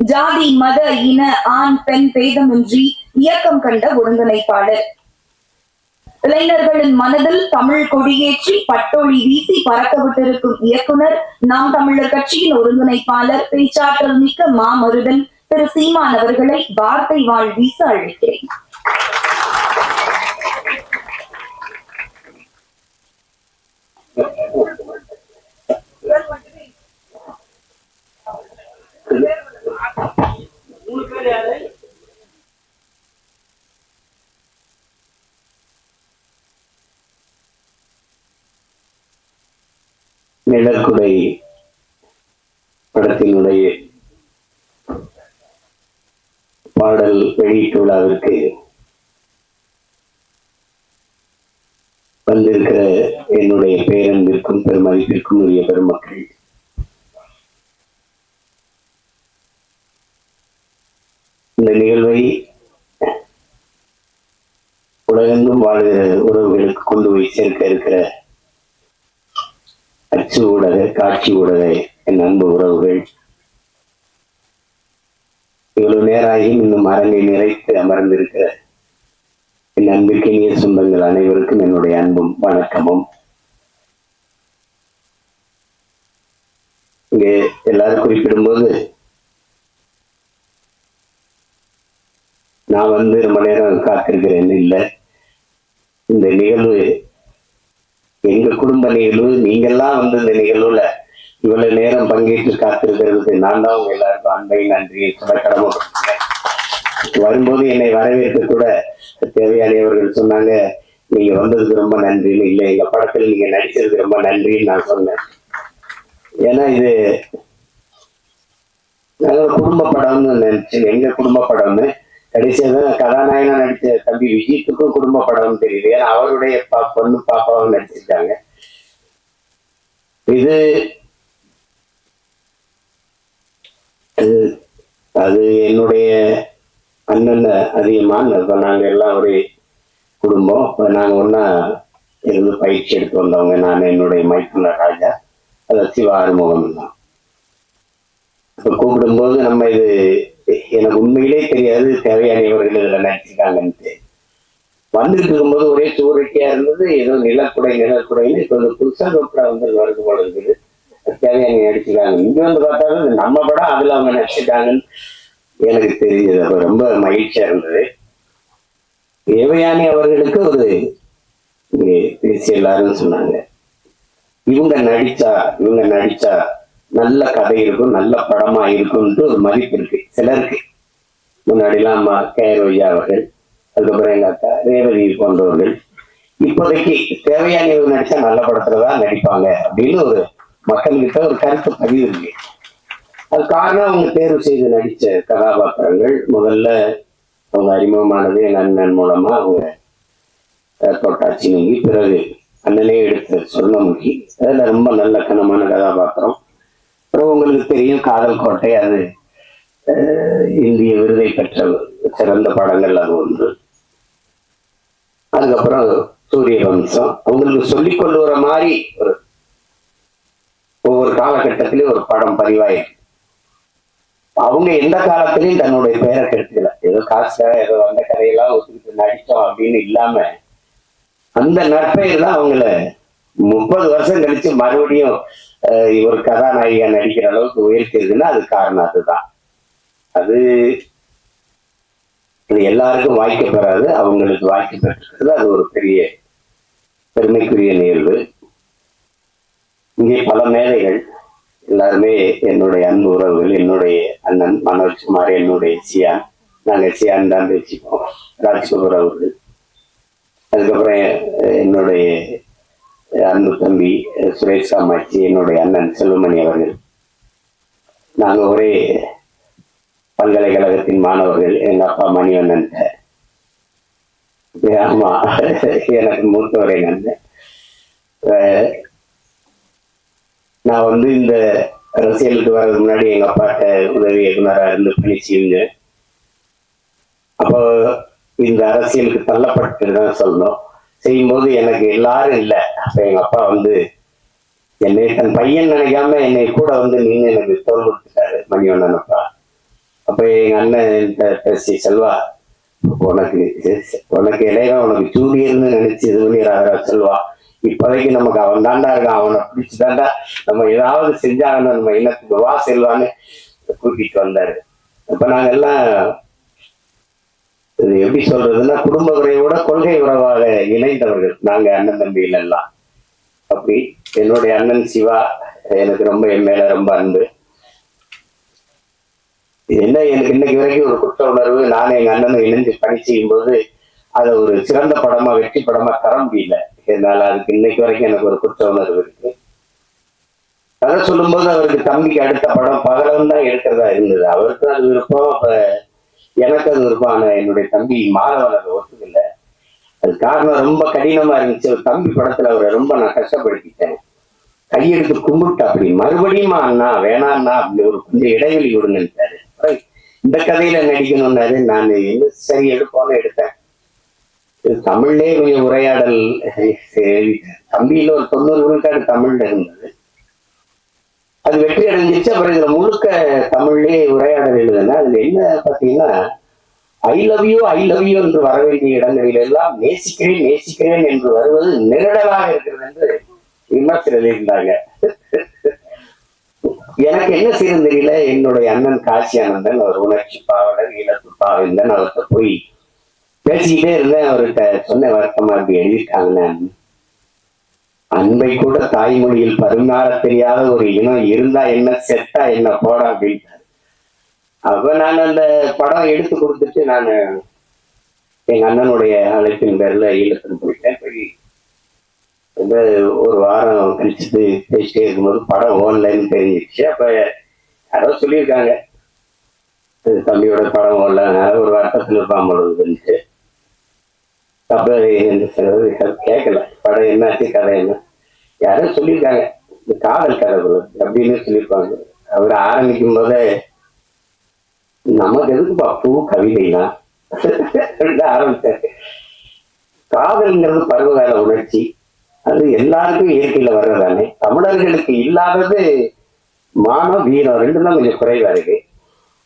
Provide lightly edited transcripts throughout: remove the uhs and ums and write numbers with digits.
ஜாதி மத இன ஆண் பெண் பேதமின்றி இயக்கம் கண்ட ஒருங்கிணைப்பாளர். இளைஞர்களின் மனதில் தமிழ் கொடியேற்றி பட்டொளி வீசி பறக்கவிட்டிருக்கும் இயக்குனர், நாம் தமிழர் கட்சியின் ஒருங்கிணைப்பாளர், பேச்சாற்றல் மிக்க மாமருதன் திரு சீமான் அவர்களை வார்த்தை வாழ் வீச அழைக்கிறேன். நிழற்குடை படத்தினுடைய பாடல் வெளியீட்டு விழாவிற்கு வந்திருக்கிற என்னுடைய பேரன்பிற்கும் பெருமதிப்பிற்கும் உரிய பெருமக்கள், இந்த நிகழ்வை உலகெங்கும் வாழ்கிற உறவுகளுக்கு கொண்டு போய் சேர்க்க இருக்கிற அச்சு ஊடக, காட்சி ஊடக என் அன்பு உறவுகள், இவ்வளவு நேராயும் இன்னும் அரங்கை நிறைத்து அமர்ந்திருக்கிற என் அன்பிற்கினிய சொந்தங்கள் அனைவருக்கும் என்னுடைய அன்பும் வணக்கமும். இங்கே எல்லாரும் குறிப்பிடும்போது நான் ரொம்ப நேரம் காத்திருக்கிறேன்னு இல்லை. இந்த நிகழ்வு எங்க குடும்ப நிகழ்வு. நீங்கெல்லாம் இந்த நிகழ்வுல இவ்வளவு நேரம் பங்கேற்று காத்திருக்கிறதுக்கு நான் தான் உங்க எல்லாருக்கும் அன்பை நன்றி சொல்ல கடமைப்பட்டிருக்கேன். வரும்போது என்னை வரவேற்க கூட தேவையானவர்கள் சொன்னாங்க, நீங்க வந்ததுக்கு ரொம்ப நன்றின்னு. இல்லை, எங்க படத்துல நீங்க நடிச்சதுக்கு ரொம்ப நன்றின்னு நான் சொன்னேன். ஏன்னா இது குடும்ப படம்னு நினைச்சேன். எங்க குடும்ப படம்னு கடைசியாக கதாநாயகனா நடிச்ச தம்பி விஜயத்துக்கும் குடும்ப படம் தெரியுது. ஏன்னா அவருடைய பொண்ணு பாப்பாவும் நடிச்சிருக்காங்க. இது அது என்னுடைய அண்ணன் அதிகமான நாங்க எல்லாம் ஒரு குடும்பம். இப்போ நாங்க ஒன்னா இருந்து பயிற்சி எடுத்து வந்தவங்க. நான் என்னுடைய மைத்துனர் ராஜா, அது சிவ ஆறுமுகம் தான். இப்போ கூப்பிடும்போது நம்ம இது எனக்கு உண்மையிலே தெரியாது தேவையானவர்கள் இதுல நடிச்சிருக்காங்கன்ட்டு. வந்துட்டு இருக்கும்போது ஒரே சூரட்டியா இருந்தது. ஏதோ நிழற்குடைன்னு இப்போ புதுசா வருது போல இருக்குது. தேவையான நடிச்சிருக்காங்க. இங்க பார்த்தாலும் நம்ம படம் அதுல அவங்க நடிச்சிருக்காங்கன்னு எனக்கு தெரிஞ்சது. அப்ப ரொம்ப மகிழ்ச்சியா இருந்தது. தேவயானி அவர்களுக்கு ஒரு பேசி எல்லாரும் சொன்னாங்க, இவங்க நடிச்சா நல்ல கதை இருக்கும், நல்ல படமா இருக்கும்ட்டு ஒரு மதிப்பு இருக்கு சிலருக்கு. முன்னாடிலாம் அம்மா கேரோயா அவர்கள், அதுக்கப்புறம் எங்க அக்கா ரேவதி போன்றவர்கள் இப்போதைக்கு தேவையானவர்கள் நடிச்சா நல்ல படத்துலதான் நடிப்பாங்க அப்படின்னு ஒரு மக்கள்கிட்ட ஒரு கருத்து பதிவு இருக்கு. அது காரணம் அவங்க தேர்வு செய்து நடிச்ச கதாபாத்திரங்கள். முதல்ல அவங்க அறிமுகமானது என் அண்ணன் மூலமா அவங்க தொட்டாச்சி நீங்கி, பிறகு அண்ணனே எடுத்த சொர்ணமுகி, அதுல ரொம்ப நல்ல கனமான கதாபாத்திரம். அப்புறம் உங்களுக்கு தெரியும் காதல் கோட்டை, அது இந்திய விருதை பெற்ற சிறந்த படங்கள் அது ஒன்று. அதுக்கப்புறம் சூரிய வம்சம். அவங்களுக்கு சொல்லிக் கொண்டு வர மாதிரி ஒவ்வொரு காலகட்டத்திலயும் ஒரு படம் பதிவாயிருக்கு. அவங்க எந்த காலத்திலையும் தன்னுடைய பெயரை கெடுத்துக்கல. ஏதோ காசா ஏதோ அந்த கதையெல்லாம் ஒத்துக்கிட்டு நடிச்சோம் அப்படின்னு இல்லாம அந்த நற்பெயர் தான் அவங்கள 30 வருஷம் கழிச்சு மறுபடியும் ஒரு கதாநாயகியா நடிக்கிற அளவுக்கு உயர்த்திருக்குன்னா அது காரணம் அதுதான். அது எல்லாருக்கும் வாய்க்க பெறாது, அவங்களுக்கு வாய்க்க பெற்றிருக்கிறது. அது ஒரு பெரிய பெருமைக்குரிய நிகழ்வு. இங்கே பல மேதைகள் எல்லாருமே என்னுடைய அன்பு உறவுகள். என்னுடைய அண்ணன் மனோஜ்குமார், என்னுடைய சியான், நாங்கள் சியான் தான் பேசிப்போம், ராஜ்குமார் அவர்கள். அதுக்கப்புறம் என்னுடைய அன்பு தம்பி சுரேஷ் காமாட்சி, என்னுடைய அண்ணன் செல்வமணி அவர்கள். நாங்கள் ஒரே பல்கலைக்கழகத்தின் மாணவர்கள். எங்க அப்பா மணிவண்ணன், ஆமா எனக்கு மூத்தவர் எங்க அண்ணன். நான் இந்த அரசியலுக்கு வர்றதுக்கு முன்னாடி எங்க அப்பாட்ட உதவி இயக்குனராக இருந்து பணி செஞ்சேன். அப்போ இந்த அரசியலுக்கு தள்ளப்பட்டு தான் சொல்லணும். செய்யும்போது எனக்கு எல்லாரும் இல்லை. அப்ப எங்க அப்பா வந்து என்னை தன் பையன் நினைக்காம என்னை கூட வந்து நீங்க எனக்கு தோல் கொடுத்துட்டாரு, மணிவண்ணன் அப்பா. அப்ப எங்க அண்ணன் பேசி, செல்வா உனக்கு உனக்கு இளையவன் உனக்கு ஜூனியர்னு நினைச்சு இது பண்ணிடுறாரா செல்வா, இப்போதைக்கு நமக்கு அவன் தாண்டா இருக்கான், அவனை பிடிச்சுதாண்டா நம்ம ஏதாவது செஞ்சாங்கன்னு நம்ம இனத்துக்கு வா செல்வான்னு கூட்டிட்டு வந்தாரு. அப்ப நாங்க எல்லாம் இது எப்படி சொல்றதுன்னா குடும்ப உறவோட கொள்கை உறவாக இணைந்தவர்கள் நாங்க அண்ணன் தம்பிகள் எல்லாம். அப்படி என்னுடைய அண்ணன் சிவா எனக்கு ரொம்ப என் மேல ரொம்ப அன்பு. என்ன எனக்கு இன்னைக்கு வரைக்கும் ஒரு குற்ற உணர்வு, நானும் எங்க அண்ணனும் இணைந்து பணி செய்யும் போது அதை ஒரு சிறந்த படமா வெற்றி படமா தர முடியல என்னால. அதுக்கு இன்னைக்கு வரைக்கும் எனக்கு ஒரு குற்ற உணர்வு இருக்கு. கதை சொல்லும் போது அவருக்கு தம்பிக்கு அடுத்த படம் பகலவன் தான் எடுக்கிறதா இருந்தது. அவருக்கு அது விருப்பம், அப்ப எனக்கு அது விருப்பம். ஆனா என்னுடைய தம்பி மாணவன் அதை ஒத்துக்கல. அது காரணம் ரொம்ப கடினமா இருந்துச்சு. ஒரு தம்பி படத்துல அவரை ரொம்ப நான் கஷ்டப்படுத்திட்டேன். கையெடுத்து கும்பிட்டு அப்படி மறுபடியும் அண்ணா வேணான்னா அப்படி ஒரு கொஞ்சம் இடைவெளி கொடுங்கன்ட்டாரு. இந்த கதையில நடிக்கணும்னாரு. நான் என்ன சரி எடுப்போன்னு எடுத்தேன். தமிழ்லே கொஞ்சம் உரையாடல் தம்பியில ஒரு 90 விழுக்காடு தமிழ்ல இருந்தது. அது வெற்றி அடைஞ்சிச்சு. அப்புறம் இதுல முழுக்க தமிழ்லே உரையாடல் எழுதுனா அதுல என்ன பாத்தீங்கன்னா, ஐ லவ் யூ என்று வர வேண்டிய இடங்களில் எல்லாம் நேசிக்கிறேன் நேசிக்கிறேன் என்று வருவது நெருடலாக இருக்கிறது என்று விமர்சனம் இருந்தாங்க. எனக்கு என்ன செய்யணும் தெரியல. என்னுடைய அண்ணன் காசி ஆனந்தன், அவர் உணர்ச்சி பாவலர், ஈழத்து பாவேந்தன், அவர்கிட்ட போய் பேசிக்கிட்டே இருந்தேன். அவர்கிட்ட சொன்ன வருத்தமா அப்படி எழுதிட்டாங்க, அன்பை கூட தாய்மொழியில் பரிமாற தெரியாத ஒரு இனம் இருந்தா என்ன, செத்தா என்ன, போட அப்படின்ட்டாரு. அப்ப நான் அந்த படம் எடுத்து கொடுத்துட்டு நான் எங்க அண்ணனுடைய அழைப்பின் பேர்ல ஈழத்துக்கு போயிட்டேன். போய் ஒரு வாரம் கழிச்சுட்டு பேசிட்டே இருக்கும்போது படம் ஓன்லைன் தெரிஞ்சிச்சு. அப்ப யாரோ சொல்லியிருக்காங்க தம்பியோட படம் ஓடல, ஒரு வருத்தத்தில் இருப்பான் பொழுதுன்ட்டு. அப்ப கேட்கல படம் என்னாச்சு கதை என்ன, யாரோ சொல்லியிருக்காங்க இந்த காதல் கதை அப்படின்னு சொல்லியிருப்பாங்க. அவர் ஆரம்பிக்கும் போதே நமக்கு எதுக்குப்பா பூ கவிதைலாம் ஆரம்பிச்சாரு. காதல்ங்கிறது பருவகால உணர்ச்சி, அது எல்லாருக்கும் இயற்கையில வர்றதானே. தமிழர்களுக்கு இல்லாதது மானம் வீரம் ரெண்டும் தான் கொஞ்சம் குறைவா இருக்கு.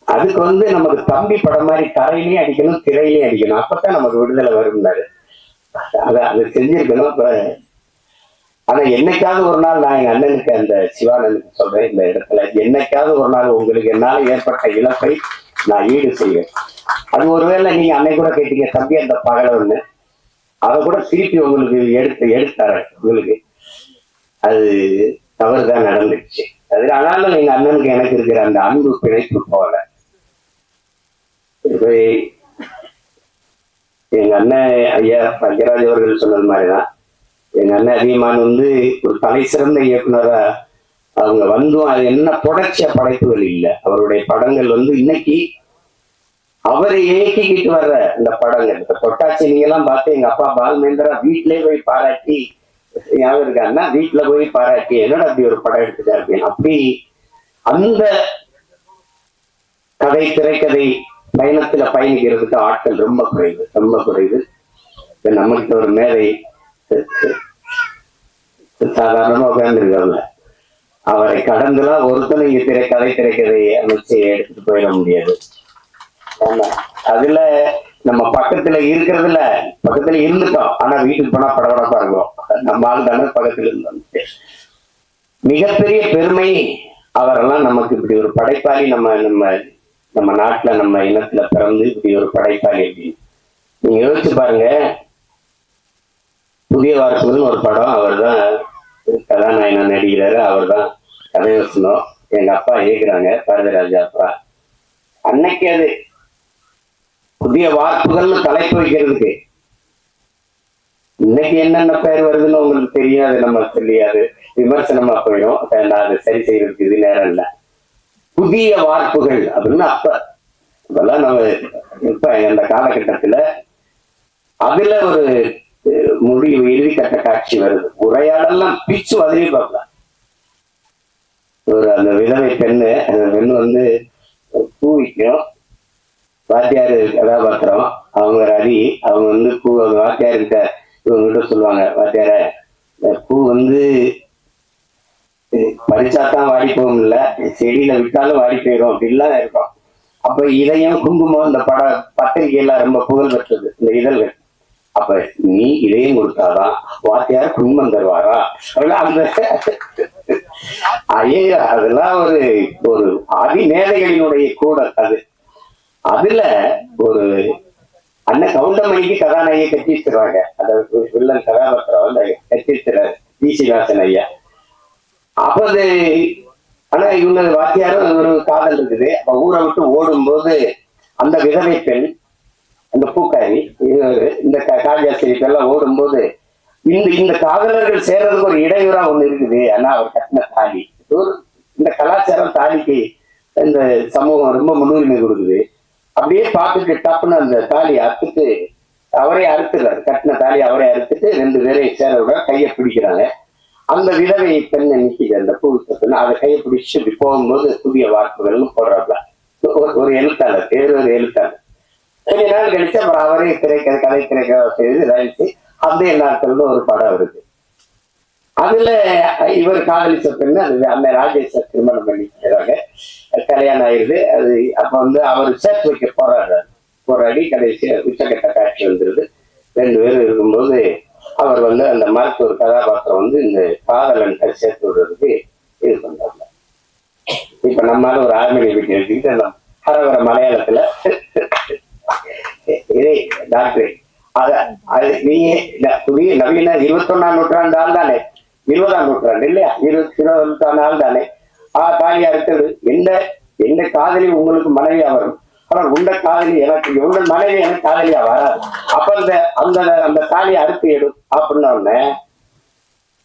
அதுக்கு நமக்கு தம்பி படம் மாதிரி தரையிலையும் அடிக்கணும் திரையிலையும் அடிக்கணும், அப்பதான் நமக்கு விடுதலை வரும்னாரு. அதை செஞ்சிருக்கணும். இப்ப ஆனா என்னைக்காவது ஒரு நாள் நான் எங்க அண்ணனுக்கு அந்த சிவானனுக்கு சொல்றேன், இந்த இடத்துல என்னைக்காவது ஒரு நாள் உங்களுக்கு என்னால ஏற்பட்ட இழப்பை நான் ஈடு செய்வேன். அது ஒருவேளை நீங்க அன்னை கூட கேட்டீங்க தம்பி அந்த பகலவன்னு, அதை கூட திருப்பி உங்களுக்கு எடுத்தார உங்களுக்கு அது தவறுதான் நடந்துச்சு. அது ஆனாலும் எங்க அண்ணனுக்கு எனக்கு இருக்கிற அந்த அன்பு பிழைப்பு போல. எங்க அண்ணன் ஐயா பஞ்சராஜ் அவர்கள் சொன்னது மாதிரிதான் எங்க அண்ணன் அதிகமான ஒரு தலை சிறந்த இயக்குனரா அவங்க அது என்ன தொடர்ச்சியா படைப்புகள் இல்லை. அவருடைய படங்கள் இன்னைக்கு அவரை இயக்கிக்கிட்டு வர்ற இந்த படங்கள், இந்த கொட்டாச்சி நீங்க எல்லாம் பார்த்து எங்க அப்பா பால்மேந்திரா வீட்டிலேயே போய் பாராட்டி, ஞாபகம் இருக்காருன்னா வீட்டுல போய் பாராட்டி என்னோட அப்படி ஒரு படம் எடுத்துட்டா அப்படின்னு. அப்படி அந்த கதை திரைக்கதை பயணத்துல பயணிக்கிறதுக்கு ஆட்கள் ரொம்ப குறைவு, ரொம்ப குறைவு. நம்மகிட்ட ஒரு மேதை சாதாரணமா உட்கார்ந்து இருக்காங்க, அவரை கடந்துலாம் ஒருத்தனை இங்க திரைக்கதை அமைச்சு எடுத்துட்டு போயிட முடியாது. அதுல நம்ம பக்கத்துல இருக்கிறதுல பக்கத்துல இருந்துட்டோம், ஆனா வீட்டுக்கு போனா படபடப்பா இருக்கும். நம்ம ஆள் தானே பக்கத்துல இருந்தோம். மிகப்பெரிய பெருமை அவரெல்லாம் நமக்கு இப்படி ஒரு படைப்பாளி நம்ம நம்ம நம்ம நாட்டுல நம்ம இனத்துல பிறந்து இப்படி ஒரு படைப்பாளி அப்படின்னு நீங்க யோசிச்சு பாருங்க. புதிய வாரத்துக்குன்னு ஒரு படம், அவர் தான் கதாநாயகன் நடிக்கிறாரு, அவர் தான் கதை வசனம், எங்க அப்பா இயக்குறாங்க, பாரதிராஜா அப்பா. அன்னைக்கு அது புதிய வார்ப்புகள்னு தலைப்பு வைக்கிறதுக்கு இன்னைக்கு என்னென்ன பெயர் வருதுன்னு உங்களுக்கு தெரியாது, நம்ம தெரியாது, விமர்சனமா போயிடும். அதை சரி செய்யறதுக்கு இது நேரம் இல்லை. புதிய வார்ப்புகள் அப்படின்னு அப்ப இதெல்லாம் நம்ம இப்ப அந்த காலகட்டத்துல அதுல ஒரு முடிவு இறுதிக்கட்ட காட்சி வருது. உரையாடெல்லாம் பிச்சு வதறி பார்க்கலாம். ஒரு அந்த விதவை பெண்ணு, அந்த பெண்ணு பூ விற்கும், வாத்தியாரு கதாபாத்திரம், அவங்க ரவி, அவங்க வாத்தியார்கிட்ட இவங்ககிட்ட சொல்லுவாங்க, வாத்தியார பூ வந்து பறிச்சாதான் வாடி போகும், இல்ல செடியில விட்டாலும் வாடி போயிடும் அப்படின்லாம் இருக்கும். அப்ப இதயம் குங்குமம் இந்த பத்திரிகையெல்லாம் ரொம்ப புகழ் பெற்றது இந்த இதழ்கள். அப்ப நீ இதயம் கொடுத்தாதான் வாத்தியார் குங்குமம் தருவாரா? அந்த ஐயா அதெல்லாம் ஒரு ஒரு அதிமேதைகளினுடைய கூடல் அது. அதுல ஒரு அண்ணன் கவுண்டமணிக்கு கதாநாயகி கட்டி வச்சிருவாங்க. அதாவது வில்லன் கதாபாத்திரம் வந்து கட்டி வச்சிருக்காரு ஈசிதாசன் ஐயா. அப்ப அது ஆனா இவங்க வாத்தியாரும் ஒரு காதல் இருக்குது. அப்ப ஊரை விட்டு ஓடும்போது அந்த விதவை பெண், அந்த பூக்காரி, இந்த காளியாசிரியர் எல்லாம் ஓடும்போது இந்த காதலர்கள் சேர்றதுக்கு ஒரு இடையூறா ஒண்ணு இருக்குது. ஆனா அவர் கட்டின தாலி, இந்த கலாச்சாரம் தாலிக்கு இந்த சமூகம் ரொம்ப முன்னுரிமை கொடுக்குது. அப்படியே பார்த்துட்டு டப்புன்னு அந்த தாலி அறுத்துட்டு அவரே அறுத்துறாரு. கட்டின தாலி அவரே அறுத்துட்டு 2 பேரையும் சேர விட கையை பிடிக்கிறாங்க. அந்த விதவை பெண்ணை நிற்கிது அந்த பூவித்த பெண்ணு. அதை கையை பிடிச்சு இப்படி போகும்போது புதிய வார்ப்புகள்னு போடுறாப்ல ஒரு எழுத்தாளர், ஒரு எழுத்தாளர். கொஞ்ச நாள் கழிச்சு அப்புறம் அவரே கதை திரைக்கதை செய்து ரயிச்சு அந்த எல்லாத்துல ஒரு படம் வருது. அதுல இவர் காதலிச்ச பெண்ணு அது அந்த ராஜேஷ திருமணம் பண்ணிக்கிறாங்க. கல்யாணம் ஆயிடுது. அது அப்ப வந்து அவர் சேர்த்து வைக்க போராடி கடைசி உச்சக்கட்ட காட்சி வந்துருது. 2 பேரும் இருக்கும்போது அவர் வந்து அந்த மருத்துவர் கதாபாத்திரம் வந்து இந்த காதலன் சேர்த்து விடுறதுக்கு இது பண்றாங்க. இப்ப நம்மளால ஒரு ஆர்மனி வீட்டு எடுத்துக்கிட்டு ஹரவர மலையாளத்துல இதே டாக்டர் அது நீங்க புதிய நவீன 21ஆம் நூற்றாண்டு ஆள் தானே, 20ஆம் நூற்றாண்டு இல்லையா, 21ஆம் ஆள் தானே. தாலியா இருக்குது. எந்த காதலி உங்களுக்கு மனைவியா வரும், ஆனா உண்ட காதலி எனக்கு, உங்கள் மனைவி எனக்கு காதலியா வராது. அப்ப அந்த அந்த தாலியை அறுத்து எடும் அப்படின்ன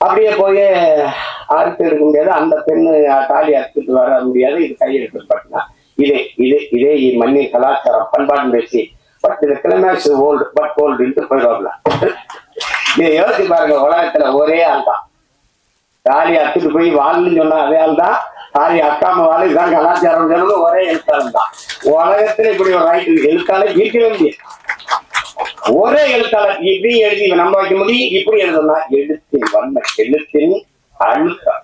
அப்படியே போய் அறுத்து எடுக்க முடியாது. அந்த பெண்ணு தாலி அறுத்துட்டு வர முடியாது. இது கையெழுத்து இதே மண்ணின் கலாச்சாரம் பண்பாடு பேசி பட் இந்த கிளைமேக்ஸ் ஓல்டு பட் ஓல்டுன்ட்டு போயிடுவாங்களா. நீங்க யோசிச்சு பாருங்க, உலகத்துல ஒரே ஆள் தான் தாலி அறுத்துட்டு போய் வாழ்ன்னு சொன்னா அதே ஆள் தான் தாலி அக்காம வாழ். இதுதான் கலாச்சாரம் சொன்னது ஒரே எழுத்தாளர் தான். உலகத்துல இப்படி ஒரு ரைட்டு எழுத்தாளர் இருக்கவே முடியாது. ஒரே எழுத்தாளர் இப்படி எழுதி நம்ம வைக்க முடியும். இப்படி எழுதணும்னா எழுத்தின் வன்மை, எழுத்தின் அழுத்தம்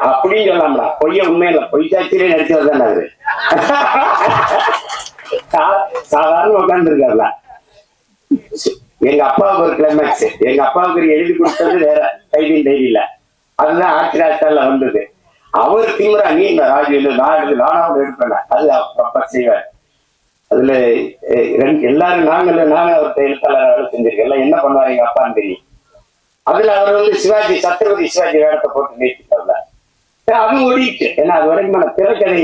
அப்படின்னு சொல்லாமடா. பொய்ய உண்மையில பொய் சாட்சியிலே நடிச்சவர் தானே அவரு. சாதாரண உட்கார்ந்து இருக்காருல. எங்க அப்பாவுக்கு ஒரு கிளைமேக்ஸ், எங்க அப்பாவுக்கு எழுதி கொடுத்தது வேற கைதின் டைரியில, அதுதான் ஆட்சிராஜால வந்தது. அவர் திமுறா நீ ராஜு நானாவது எடுப்பேன், அது அப்பா செய்வார். அதுல எல்லாரும் நானும் அவர்கிட்ட எழுத்தாளர் வேலை செஞ்சிருக்கேன். எல்லாம் என்ன பண்ணுவாரு எங்க அப்பான்னு தெரியும். அதுல அவர் வந்து சிவாஜி, சத்ரபதி சிவாஜி வேடத்தை போட்டு நீட்டிட்டார்ல. அது ஓடிட்டு, ஏன்னா அது வரைக்கும் திரைக்கதை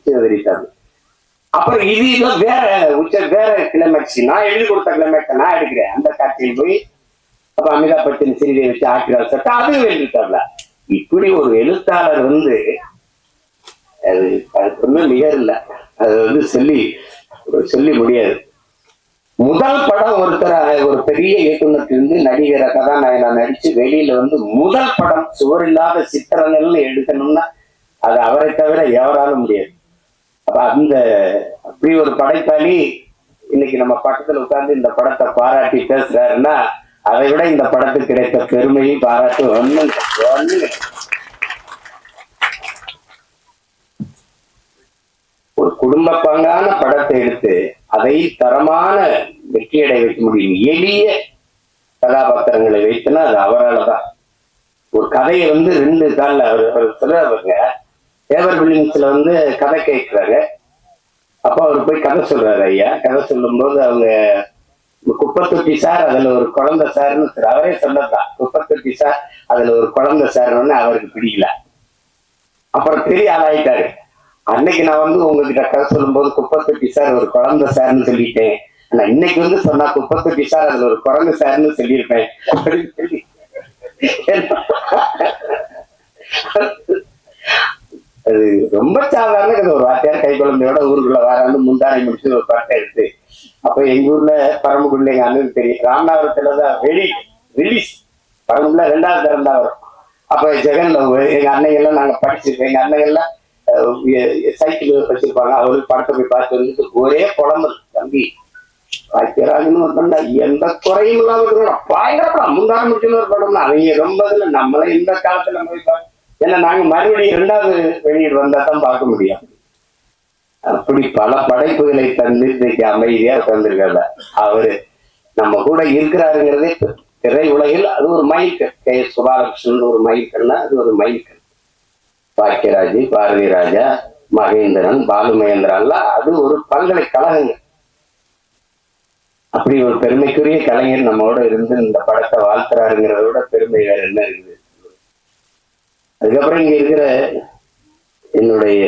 தெரிவித்தாரு. அப்புறம் இது வேற கிளைமேக்ஸ், நான் எழுதி கொடுத்த கிளைமேக்ஸ் நான் எடுக்கிறேன். அந்த காட்சியில் போய் அப்ப அமிதாப் பச்சன் சிறிதை வச்சு ஆக்கிறார் சட்ட அதுவும் எழுதிட்டார்ல. இப்படி ஒரு எழுத்தாளர் வந்து அது ஒன்றும் நிகர் இல்லை. அது வந்து சொல்லி முடியாது. முதல் படம் ஒரு பெரிய இயக்குனருக்கு நடிகரை கதாநாயகனா நடிச்சு வெளியில வந்து முதல் படம் சுவரில்லாத சித்திரங்கள்னு எடுக்கணும்னா அது அவரை தவிர எவராலும் முடியாது. அப்ப அப்படி ஒரு படைப்பாளி இன்னைக்கு நம்ம பக்கத்துல உட்கார்ந்து இந்த படத்தை பாராட்டி பேசுறாருன்னா அதை விட இந்த படத்துக்கு கிடைத்த பெருமையும் பாராட்டு ஒண்ணு. ஒரு குடும்ப பங்கான படத்தை எடுத்து அதை தரமான வெற்றியடை வைக்க முடியும். எளிய கதாபாத்திரங்களை வைத்துனா அது அவரால்தான். ஒரு கதையை வந்து 2 காலில் அவர் சொல்றாருங்க. ஏவர் பில்லிங்ஸ்ல வந்து கதை கேட்கிறாரு. அப்ப அவர் போய் கதை சொல்றாரு. ஐயா கதை சொல்லும் போது அவங்க குப்பத்தொட்டி சார் அதுல ஒரு குழந்தை சார்னு அவரே சொன்னதுதான். குப்பத்தொட்டி சார் அதுல ஒரு குழந்தை சார்னு அவருக்கு பிடிக்கல. அப்புறம் பெரிய ஆளாயிட்டாரு. அன்னைக்கு நான் வந்து உங்ககிட்ட கதை சொல்லும் போது குப்பத்தொட்டி சார் ஒரு குழந்தை சார்னு சொல்லிட்டேன். ஆனா இன்னைக்கு வந்து சொன்னா குப்பத்தொட்டி சார் அதுல ஒரு குழந்தை சார்னு சொல்லியிருப்பேன் அப்படின்னு சொல்லி அது ரொம்ப சாதாரண கதை. ஒரு வாத்தியார் கை குழந்தையோட ஊருக்குள்ள வராந்து முந்தானை முடிச்சு ஒரு பாட்டை எடுத்து, அப்ப எங்க ஊர்ல பரம்புக்குள்ள எங்க அண்ணனுக்கு தெரியும், ராமநாதபுரத்துலதான் ரிலீஸ் பரம்புக்குள்ள 2வது தரம் தான் வரும். அப்ப ஜெகன்ல எங்க அன்னைகள்லாம் நாங்க படிச்சிருக்கோம். எங்க அன்னைகள்லாம் சைக்கிள் வச்சிருப்பாங்க. அவருக்கு படத்தை போய் பார்த்து வந்துட்டு ஒரே புலம்பல், தம்பி பாக்கியராஜன் ஒரு பண்ணா எந்த குறையும் இல்லாம இருக்கணும் பயங்கர படம் முந்தாரம் முடிச்சுன்னு ஒரு படம்னா அவங்க ரொம்ப இதுல நம்மள இந்த காலத்துல நம்ம ஏன்னா நாங்க மறுபடியும் 2வது வெளியீடு வந்தா தான் பார்க்க முடியும். அப்படி பல படைப்புகளை தந்து இன்னைக்கு அமைதியா தந்திருக்கல அவரு நம்ம கூட இருக்கிறாருங்கிறதே திரை உலகில் அது ஒரு மைல்கல். கே எஸ் சுபாலகிருஷ்ணன் ஒரு மைல்கல்னா அது ஒரு மைல்கல். பாக்கியராஜ், பாரதி ராஜா, மகேந்திரன், பாலு மகேந்திரன்லாம் அது ஒரு பல்கலைக்கழகங்கள். அப்படி ஒரு பெருமைக்குரிய கலைஞர் நம்மோட இருந்து இந்த படத்தை வாழ்த்துறாருங்கிறத விட பெருமை வேற என்ன இருக்குது. அதுக்கப்புறம் இங்க இருக்கிற என்னுடைய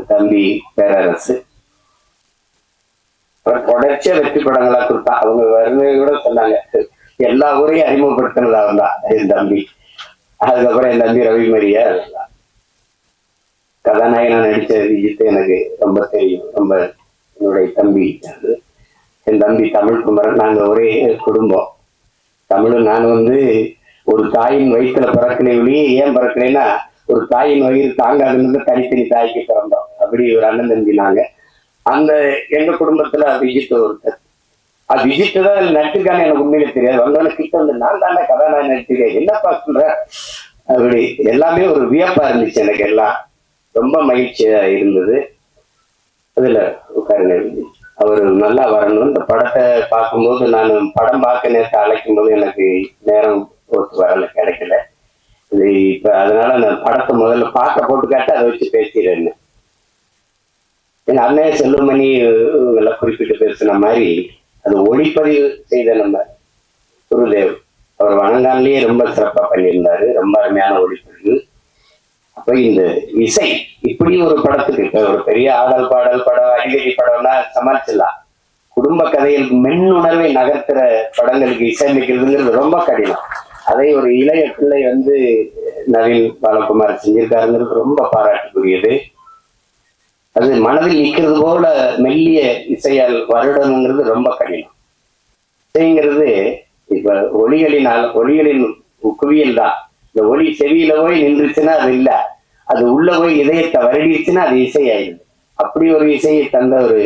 தம்பி பேரரசு தொடர்ச்சியா வெற்றி படங்களா கொடுத்தா அவங்க வருமையை கூட சொன்னாங்க. எல்லா ஊரையும் அறிமுகப்படுத்தினதா இருந்தா என் தம்பி. அதுக்கப்புறம் என் தம்பி ரவிமரியா கதாநாயகனா நடிச்ச விஜித்து எனக்கு ரொம்ப தெரியும். ரொம்ப என்னுடைய தம்பி என் தம்பி தமிழ் குமரன். நாங்க ஒரே குடும்பம். தமிழும் நான் ஒரு தாயின் வயிற்றுல பிறக்கலையே. ஏன் பிறக்கலைன்னா ஒரு தாயின் வயிறு தாங்காதுன்னு தனித்தனி தாய்க்கு பிறந்தோம். அப்படி ஒரு அண்ணன் தம்பி நாங்க. அந்த எங்க குடும்பத்துல விஜித் ஒருத்தர். அது விஜித்து தான் நடிச்சிருக்கான்னு எனக்கு உண்மையிலே தெரியாது. வந்தவன கிட்ட நான் தானே கதாநாயகன் நடிச்சிருக்கேன் என்னப்பா சொல்ற அப்படி எல்லாமே ஒரு வியப்பா இருந்துச்சு எனக்கு. எல்லாம் ரொம்ப மகிழ்ச்சியா இருந்தது. அதுல உட்காருங்க அவர் நல்லா வரணும். இந்த படத்தை பார்க்கும்போது நான் படம் பார்க்க நேரத்தை அழைக்கும் போது எனக்கு நேரம் ஒத்து வரல, கிடைக்கல. இது இப்ப அதனால நான் படத்தை முதல்ல பார்க்க போட்டு காட்ட அதை வச்சு பேசிடுறேன்னு. எங்க அண்ணன் செல்வமணி எல்லாம் குறிப்பிட்டு பேசுன மாதிரி அது ஒளிப்பதிவு செய்த நம்ம குருதேவ் அவர் வணங்கான்லயே ரொம்ப சிறப்பா பண்ணியிருந்தாரு. ரொம்ப அருமையான ஒளிப்பதிவு. அப்ப இந்த இசை இப்படி ஒரு படத்துக்கு இப்ப ஒரு பெரிய ஆடல் பாடல் படம் அடிக்கடி படம்னா சமாளிச்சிடலாம். குடும்ப கதையில் மென்னுணர்வை நகர்த்துற படங்களுக்கு இசையமைக்கிறதுங்கிறது ரொம்ப கடினம். அதை ஒரு இளைய பிள்ளை நவீன் பாலகுமார் செஞ்சிருக்காருங்கிறது ரொம்ப பாராட்டுக்குரியது. அது மனதில் நிற்கிறது போல மெல்லிய இசையால் வருடணுங்கிறது ரொம்ப கடினம். இசைங்கிறது இப்ப ஒளிகளின் குவியல் தான். இந்த ஒளி செவியில போய் நின்றுச்சுன்னா அது இல்லை, அது உள்ள போய் இதயத்தை வருடிச்சுன்னா அது இசை ஆயிடுது. அப்படி ஒரு இசையை தந்த ஒரு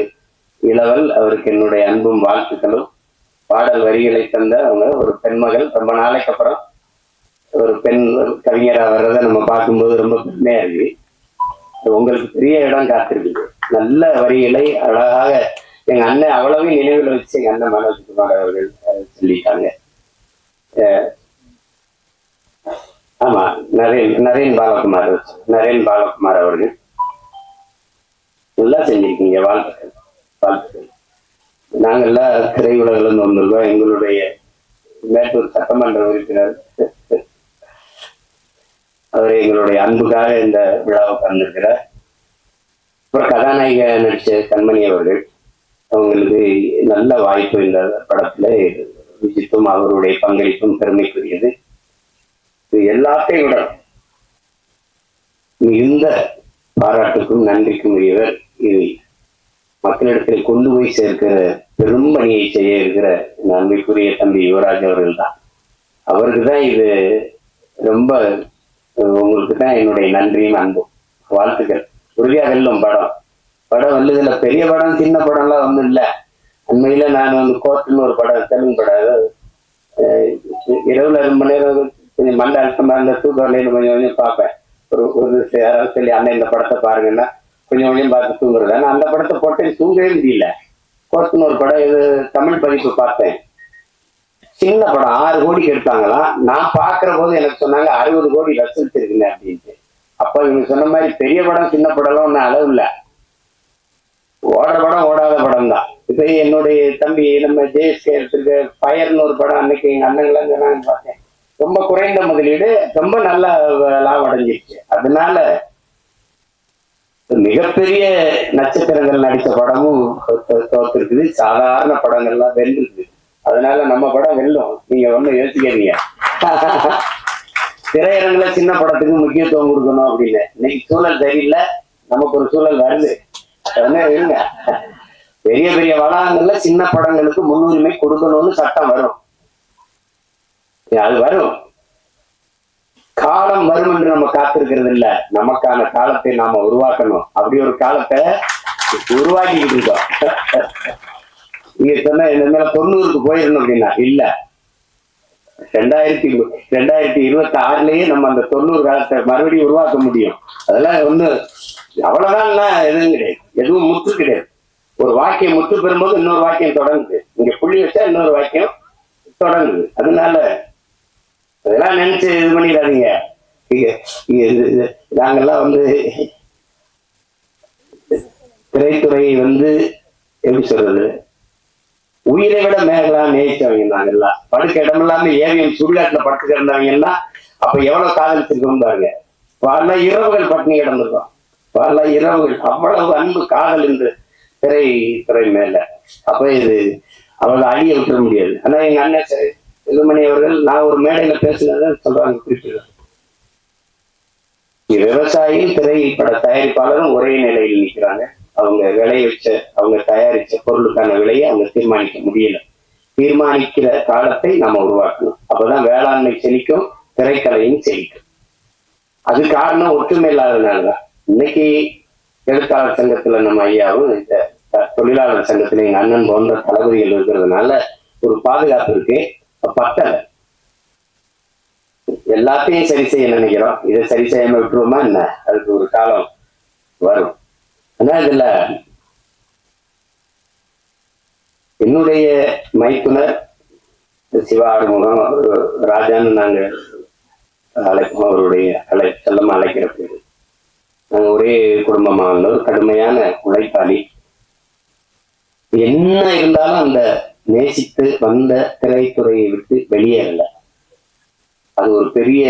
இளவல், அவருக்கு என்னுடைய அன்பும் வாழ்த்துக்களும். பாடல் வரிகளை தந்த அவங்க ஒரு பெண்மகள். ரொம்ப நாளைக்கு அப்புறம் ஒரு பெண் கவிஞரா வர்றதை நம்ம பார்க்கும்போது ரொம்ப பெருமையா இருக்கு. உங்களுக்கு பெரிய இடம் காத்திருக்குது. நல்ல வரிகளை அழகாக எங்க அண்ணன் அவ்வளவு நினைவில் வச்சு எங்க அண்ணன் மனோஜ்குமார் அவர்கள் சொல்லிட்டாங்க. ஆமா, நரேன் பாலகுமார் அவர்கள் நல்லா செஞ்சிருக்கீங்க. வாழ்த்துக்கள். நாங்கெல்லாம் திரையுலகிலிருந்து வந்திருக்கோம். எங்களுடைய மேட்டூர் சட்டமன்ற உறுப்பினர் அவர் எங்களுடைய அன்புக்காக இந்த விழாவை கலந்திருக்கிறார். அப்புறம் கதாநாயக நடிச்ச கண்மணி அவர்கள், அவங்களுக்கு நல்ல வாய்ப்பு இந்த படத்துல. விஜித்தும் அவருடைய பங்களிப்பும் பெருமைக்குரியது. இது எல்லாத்தையும் விட மிகுந்த பாராட்டுக்கும் நன்றிக்கும் உரியவர். இது மக்களிடத்தில் கொண்டு போய் சேர்க்கிற பெரும் பணியை செய்ய இருக்கிற நன்றிக்குரிய தம்பி யுவராஜ் அவர்கள் தான். அவருக்கு தான் இது ரொம்ப, உங்களுக்கு தான் என்னுடைய நன்றியும் அன்பும் வாழ்த்துக்கள். உறுதியாக வெல்லும் படம் வெல்லுதுல. பெரிய படம் சின்ன படம்லாம் ஒன்றும் இல்லை. அண்மையில நான் கோர்ட்டுன்னு ஒரு படம், தெலுங்கு படம், இரவுல ரொம்ப நேரம் கொஞ்சம் மண்ட அழுத்தமா இருந்த தூக்கம் கொஞ்சம் பார்ப்பேன். ஒரு யாராவது சொல்லி அண்ணன் இந்த படத்தை பாருங்கன்னா கொஞ்சம் பார்த்து தூங்குறது. ஆனா அந்த படத்தை போட்டு தூங்கவே முடியல. கோர்ட்டுன்னு ஒரு படம், இது தமிழ் பதிப்பு பார்த்தேன். சின்ன படம் 6 கோடிக்கு எடுத்தாங்களாம். நான் பாக்குற போது எனக்கு சொன்னாங்க 60 கோடி வசூலிச்சிருக்குங்க அப்படின்ட்டு. அப்ப இவங்க சொன்ன மாதிரி பெரிய படம் சின்ன படம்லாம் ஒன்னும் அளவு இல்லை. ஓடுற படம் ஓடாத படம் தான். இப்ப என்னுடைய தம்பி நம்ம ஜேஎஸ்கே எடுத்துருக்க ஃபயர்னு ஒரு படம் அன்னைக்கு எங்க அண்ணங்களாம் சொன்னாங்கன்னு பார்த்தேன். ரொம்ப குறைந்த முதலீடு, ரொம்ப நல்ல லாபம் அடைஞ்சிருச்சு. அதனால மிகப்பெரிய நட்சத்திரங்கள் நடித்த படமும் தோத்துருக்குது. சாதாரண படங்கள்லாம் வென்றுருக்கு. அதனால நம்ம படம் வெல்லும். நீங்க ஒண்ணும் யோசிக்காதீங்க. திரையரங்குல சின்ன படத்துக்கு முக்கியத்துவம் கொடுக்கணும் அப்படின்னு. இன்னைக்கு சூழல் சரியில்லை, நமக்கு ஒரு சூழல் வருது. இருங்க, பெரிய பெரிய வளாகங்கள்ல சின்ன படங்களுக்கு முன்னுரிமை கொடுக்கணும்னு சட்டம் வரும். அது வரும், காலம் வரும் என்று நம்ம காத்திருக்கிறது இல்ல. நமக்கான காலத்தை நாம உருவாக்கணும். அப்படி ஒரு காலத்தை உருவாக்கிட்டு இருக்கோம். நீங்க சொன்ன இந்த மேல 90க்கு போயிடணும் அப்படின்னா இல்ல, 2026லயே நம்ம அந்த 90 காலத்தை மறுபடியும் உருவாக்க முடியும். அதெல்லாம் ஒண்ணு அவ்வளவுதான், எதுவும் கிடையாது, எதுவும் முற்று கிடையாது. ஒரு வாக்கியம் முற்று பெறும்போது இன்னொரு வாக்கியம் தொடங்குது, இங்க புள்ளி வச்சா இன்னொரு வாக்கியம் தொடங்குது. அதனால அதெல்லாம் நினைச்சு இது பண்ணிடாதீங்க. நாங்கெல்லாம் திரைத்துறை எப்படி சொல்றது, உயிரை விட மேகலாம் நேசிச்சவங்க நாங்கெல்லாம். படுக்க இடமில்லாம ஏவிஎம் சுடுகாட்டுல படுத்து கிடந்தவங்க எல்லாம் அப்ப எவ்வளவு காதலிச்சிருக்கோம் பாருங்க. பல இரவுகள் பட்டினி கிடந்திருக்கோம், பல இரவுகள். அவ்வளவு அன்பு காதல் என்று திரைத்துறை மேல. அப்ப இது அவளை அழிய விட்டுற முடியாது. ஆனா எங்க அண்ணன் செல்லுமணி அவர்கள், நான் ஒரு மேடையில பேசினதை சொல்றாங்க, குறிப்பிடுறாங்க, விவசாயி திரைப்பட தயாரிப்பாளரும் ஒரே நிலையில் நிற்கிறாங்க. அவங்க அவங்க தயாரிச்ச பொருளுக்கான விலையை அவங்க தீர்மானிக்க முடியல. தீர்மானிக்கிற காலத்தை நம்ம உருவாக்கணும். அப்பதான் வேளாண்மை செழிக்கும், திரைக்கலையும் செழிக்கும். அது காரணம் ஒற்றுமை இல்லாததுனாலதான். இன்னைக்கு எழுத்தாளர் சங்கத்துல நம்ம ஐயாவும், இந்த தொழிலாளர் சங்கத்துல எங்க அண்ணன் போன்ற தளபதிகள் இருக்கிறதுனால ஒரு பாதுகாப்பு இருக்கு. பத்தலை, எல்லாத்தையும் சரி செய்ய நினைக்கிறோம், இதை சரி செய்யாம விட்டுருவோமா என்ன? அதுக்கு ஒரு காலம் வரும். ஆனா இதுல என்னுடைய மைத்துனர் சிவா ஆறுமுகம் ராஜான்னு நாங்க அழைப்போம். அவருடைய செல்லமா அழைக்கிற பேரு. நாங்க ஒரே குடும்பமா இருந்தோம், கடுமையான உழைப்பாளி. என்ன இருந்தாலும் அந்த நேசித்து வந்த திரைத்துறையை விட்டு வெளியேறல. அது ஒரு பெரிய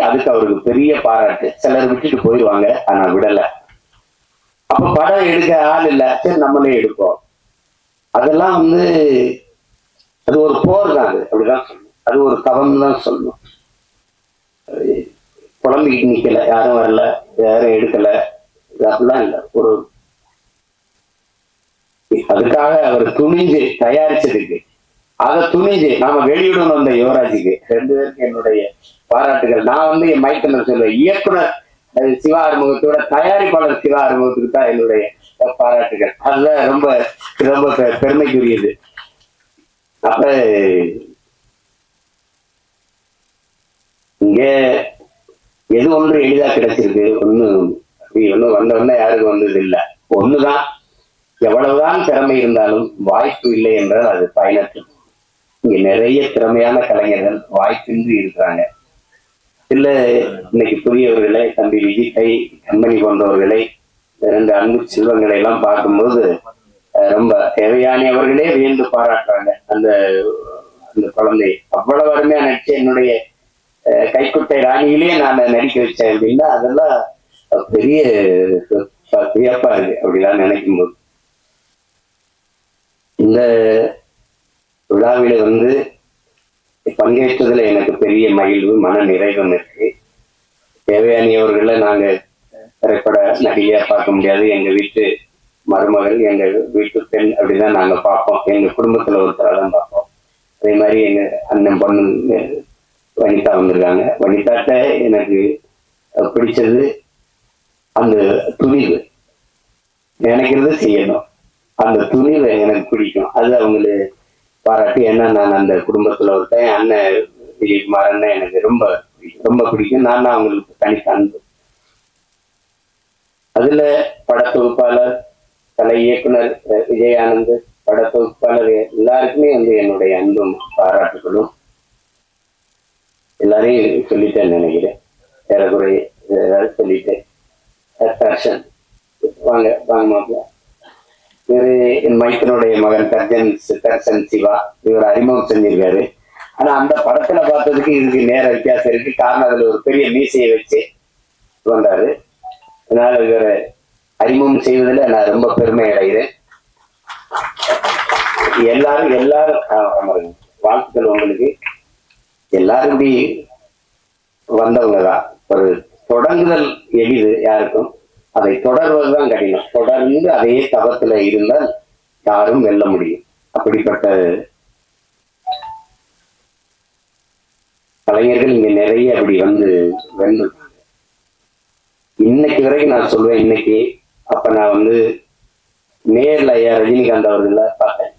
அதுக்கு அவருக்கு பெரிய பாராட்டு. சிலர் விட்டுட்டு போயிடுவாங்க, ஆனா விடல. அப்ப படம் எடுக்க ஆள் இல்ல, சரி நம்மளே எடுப்போம். அதெல்லாம் அது ஒரு போர் தான், அது அப்படிதான் சொல்லணும், அது ஒரு தவம் தான் சொல்லணும். குழம்பிக்கிட்டு நிக்கல, யாரும் வரல, யாரும் எடுக்கல, அப்படிலாம் இல்லை. அதுக்காக அவர் துணிஞ்சு தயாரிச்சதுக்கு, அதை துணிஞ்சு நாம வெளியிடணும். அந்த யுவராஜுக்கு 2 பேருக்கு என்னுடைய பாராட்டுகள். நான் என் மைத்தனர் சொல்லுவேன், இயக்குனர் சிவா ஆறுமுகத்தோட தயாரிப்பாளர் சிவா ஆறுமுகத்துக்கு தான் என்னுடைய பாராட்டுகள். அதுதான் ரொம்ப ரொம்ப பெருமைக்குரியது. அப்ப இங்க எது ஒன்று எளிதா கிடைச்சிருக்கு, ஒண்ணும் வந்த உடனே யாருக்கும் வந்தது இல்லை. ஒண்ணுதான், எவ்வளவுதான் திறமை இருந்தாலும் வாய்ப்பு இல்லை என்றால் அது பயனற்று. இங்க நிறைய திறமையான கலைஞர்கள் வாய்ப்பின்றி இருக்கிறாங்க. இல்ல இன்னைக்கு புதியவர்களை, தம்பி விஜய் கம்பெனி போன்றவர்களை, 2 அன்பு செல்வங்களை எல்லாம் பார்க்கும்போது ரொம்ப தேவையானவர்களே வியந்து பாராட்டுறாங்க. அந்த குழந்தை அவ்வளவு அருமையா நடிச்சு என்னுடைய கைக்குட்டை ராணியிலேயே நான் நடிக்க வச்சேன் அப்படின்னா அதெல்லாம் பெரிய வியப்பா இருக்கு. அப்படிலாம் நினைக்கும் போது இந்த விழாவில பங்கேற்றதுல எனக்கு பெரிய மகிழ்வு, மன நிறைவும் இருக்கு. தேவையானியவர்களை நாங்க திரைப்பட நடிகையா பார்க்க முடியாது, எங்க வீட்டு மருமகள், எங்க வீட்டு பெண் அப்படிதான் நாங்க பார்ப்போம். எங்க குடும்பத்துல ஒருத்தரை தான் பார்ப்போம். அதே மாதிரி எங்க அண்ணன் பொண்ணு வனிதா வந்திருக்காங்க. வனிதாட்ட எனக்கு பிடிச்சது அந்த துணிவு, நினைக்கிறது செய்யணும், அந்த துணிவை எனக்கு பிடிக்கும். அது அவங்களுக்கு பாராட்டி. ஏன்னா நான் அந்த குடும்பத்துல ஒருத்தன், அண்ணன் விஜயகுமார் அண்ணன் எனக்கு ரொம்ப ரொம்ப பிடிக்கும். நான் தான் அவங்களுக்கு தனித்த அன்பு. அதுல படத்தொகுப்பாளர், கலை இயக்குனர் விஜயானந்த், படத்தொகுப்பாளர் எல்லாருக்குமே என்னுடைய அன்பும் பாராட்டுகளும். எல்லாரையும் சொல்லிட்டேன்னு நினைக்கிறேன், ஏறக்குறை ஏதாவது சொல்லிட்டேன். வாங்க வாங்க மாப்பிள்ள. இவரு என் மைத்தனுடைய மகன் தர்சன் சிவா. இவர் அறிமுகம் செஞ்சிருக்காரு. ஆனா அந்த படத்துல பார்த்ததுக்கு இதுக்கு நேர வித்தியாசம் இருக்கு. காரணம் அதுல ஒரு பெரிய மீசையை வச்சு வந்தாரு. அதனால இவரை அறிமுகம் செய்வதில் நான் ரொம்ப பெருமை அடைகிறேன். எல்லாரும் வாழ்த்துக்கள் உங்களுக்கு. எல்லாரும் இப்படி வந்தவங்கதான். ஒரு தொடங்குதல் எளிது யாருக்கும், அதை தொடர்வதுதான் கடினம். தொடர்ந்து அதே தவத்துல இருந்தால் யாரும் வெல்ல முடியும். அப்படிப்பட்ட கலைஞர்கள் இங்க நிறைய அப்படி வென்று இன்னைக்கு வரைக்கும் நான் சொல்வேன். இன்னைக்கு அப்ப நான் நேர்ல ஐயா ரஜினிகாந்த் அவர்கள பார்த்தேன்.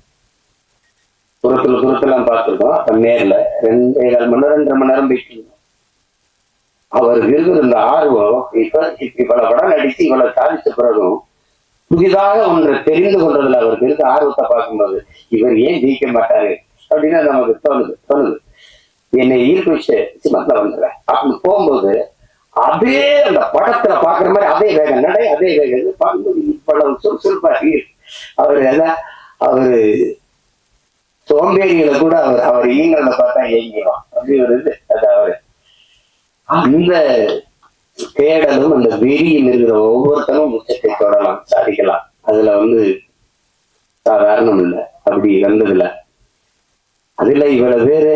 தூரத்துல பார்த்துருக்கோம். அப்ப நேர்ல 2.25 மணி நேரம் 2.5 மணி நேரம் போயிட்டு இருந்தோம். அவருக்கு இருந்த ஆர்வம் இப்ப இவ்வளவு படம் நடிச்சு இவ்வளவு சாதிச்ச பிறகும் புதிதாக ஒன்று தெரிந்து கொண்டதுல அவருக்கு இருக்க ஆர்வத்தை பார்க்கும்போது இவர் ஏன் ஜெயிக்க மாட்டாரு அப்படின்னு நமக்கு தோணுது. என்னை ஈர்ப்பு வச்சு சிமத்துல வந்துடுறேன் அப்படின்னு போகும்போது அதே அந்த படத்துல பாக்குற மாதிரி அதே வேகம் நடை, அதே வேகம் பார்க்கும்போது இவ்வளவு சுறுசுறுப்பாக அவரு அவரு சோம்பேறிகளை கூட அவர் ஈங்களை பார்த்தா ஏங்கிடும் அப்படி ஒரு இது. அது அவரு அந்த தேடலும் அந்த வெறியும் இருக்கிற ஒவ்வொருத்தரும் உச்சத்தை தொடலாம், சாதிக்கலாம். அதுல சாதாரணம் இல்லை, அப்படி வந்ததில்ல. அதுல இவ்வளவு பேரு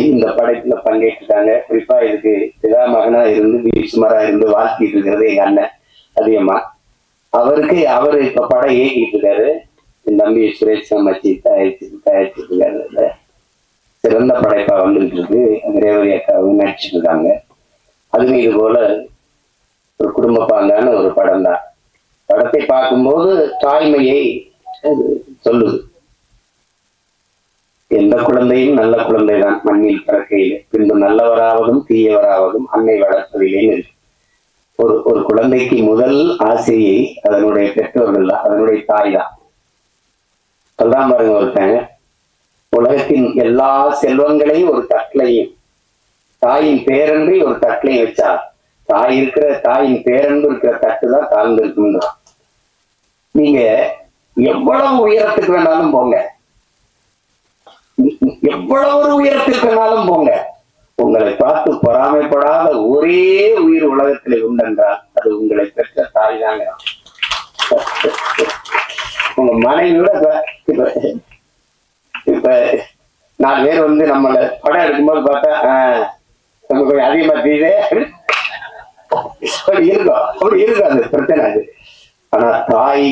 இந்த படைப்புல பங்கேற்றுட்டாங்க. குறிப்பா இதுக்கு பிதாமகனா இருந்து பீஷ்மரா இருந்து வாழ்த்திட்டு இருக்கிறது எங்க அண்ணன் அதிகமா. அவரு இப்ப படம் இயக்கிட்டு இருக்காரு. என் தம்பி சுரேஷ் அமைச்சு தயாரிச்சுட்டு இருக்காரு. சிறந்த படைப்பா வந்துட்டு இருக்கு. ரேவதி அக்காவும் நடிச்சுட்டு இருக்காங்க. அதுவும் இது போல ஒரு குடும்ப பாங்கான ஒரு படம் தான். படத்தை பார்க்கும்போது தாய்மையை சொல்லுது. எந்த குழந்தையும் நல்ல குழந்தைதான் மண்ணில் பிறக்கையிலே, பின்பு நல்லவராவதும் தீயவராவதும் அன்னை வளர்ப்பதிலே இருக்கு. ஒரு குழந்தைக்கு முதல் ஆசையை அதனுடைய பெற்றோர்கள் தான், அதனுடைய தாய் தான். சொல்றான் பாருங்க ஒருத்தன், உலகத்தின் எல்லா செல்வங்களையும் ஒரு தட்டிலையும் தாயின் பேரன்றி ஒரு தட்டிலையும் வச்சா தாயின் பேரன்பு இருக்கிற தட்டு தான் தாழ்ந்து இருக்குன்றான். நீங்க எவ்வளவு உயரத்துக்கு வேணாலும் போங்க, எவ்வளவு உயரத்திற்கு வேணாலும் போங்க, உங்களை பார்த்து பொறாமைப்படாத ஒரே உயிர் உலகத்தில் உண்டென்றால் அது உங்களை பெற்ற தாய் தாங்க. உங்க மனைவியோட இப்ப 4 பேர் நம்மள படம் எடுக்கும்போது பார்த்தா நமக்கு கொஞ்சம் அதிகமா தெரியுது அப்படி இருக்கும் அந்த பிரச்சனை. அது ஆனா தாய்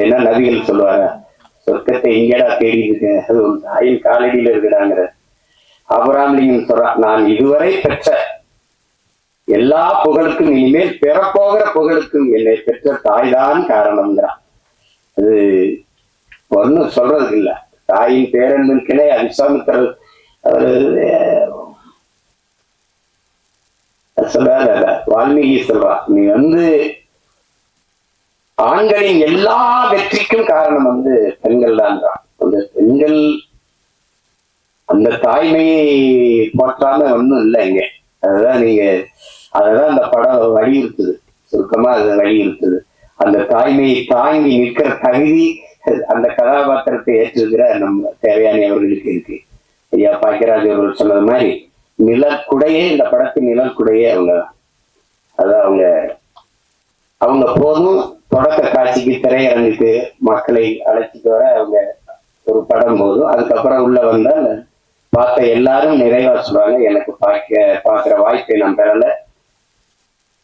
என்ன நபிகள் சொல்லுவாங்க, சொர்க்கத்தை எங்கேடா தேடி இருக்கு, அது ஒரு தாயின் காலடியில இருக்குறாங்கிற. ஆபிரகாம் சொல்றான், நான் இதுவரை பெற்ற எல்லா புகழுக்கும் இனிமேல் பெறப்போகிற புகழுக்கும் என்னை பெற்ற தாய்தான் காரணம்ங்கிறான். அது ஒன்னும் சொல்றதுக்கு இல்ல. தாயின் பேரன்பிற்கினே விஸ்வாமித்திரர் சொல்றாரு, வால்மீகி சொல்றா, நீ ஆண்களின் எல்லா வெற்றிக்கும் காரணம் பெண்கள் தான். அந்த பெண்கள் அந்த தாய்மையை போற்றாம ஒன்றும் இல்லை இங்க. அததான் அந்த படம் வலியுறுத்துது. சுருக்கமா அது வலியுறுத்துது. அந்த தாய்மையை தாங்கி நிற்கிற தகுதி அந்த கதாபாத்திரத்தை ஏற்றிருக்கிற நம்ம தேவயானி அவர்களுக்கு இருக்கு. ஐயா பாக்கியராஜ் அவர்கள் சொன்னது மாதிரி நிழற்குடையே, இந்த படத்தின் நிழற்குடையே அவங்க தான். அதான் அவங்க போதும் தொடக்க காட்சிக்கு திரையரங்குக்கு மக்களை அழைச்சிட்டு வர அவங்க ஒரு படம் போதும். அதுக்கப்புறம் உள்ள வந்தால் பார்த்த எல்லாரும் நிறைவா சொல்றாங்க, எனக்கு பார்க்கிற வாய்ப்பை நான் பெறல,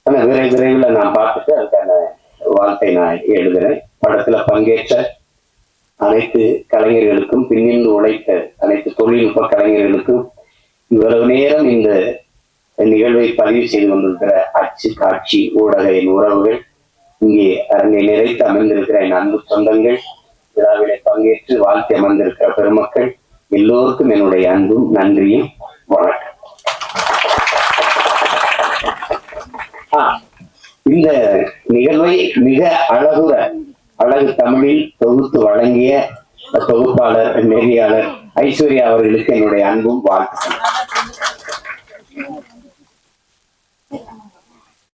ஆனா விரைவில் நான் பார்த்துட்டு அதுக்கான வாழ்த்தை நான் எழுதுறேன். படத்துல பங்கேற்ற அனைத்து கலைஞர்களுக்கும், பின்னின்று உழைத்த அனைத்து தொழில்நுட்ப கலைஞர்களுக்கும், இவ்வளவு நேரம் இந்த நிகழ்வை பதிவு செய்து கொண்டிருக்கிற அச்சு, காட்சி, ஊடக என் உறவுகள், இங்கே அரங்கை நிறைத்து அமர்ந்திருக்கிற என் அன்பு சொந்தங்கள், விழாவிலே பங்கேற்று வாழ்த்தி அமர்ந்திருக்கிற பெருமக்கள் எல்லோருக்கும் என்னுடைய அன்பும் நன்றியும் வணக்கம். இந்த நிகழ்வை மிக அழகு தமிழில் தொகுத்து வழங்கிய தொகுப்பாளர், நெறியாளர் ஐஸ்வர்யா அவர்களுக்கு என்னுடைய அன்பும் வாழ்த்துக்கள்.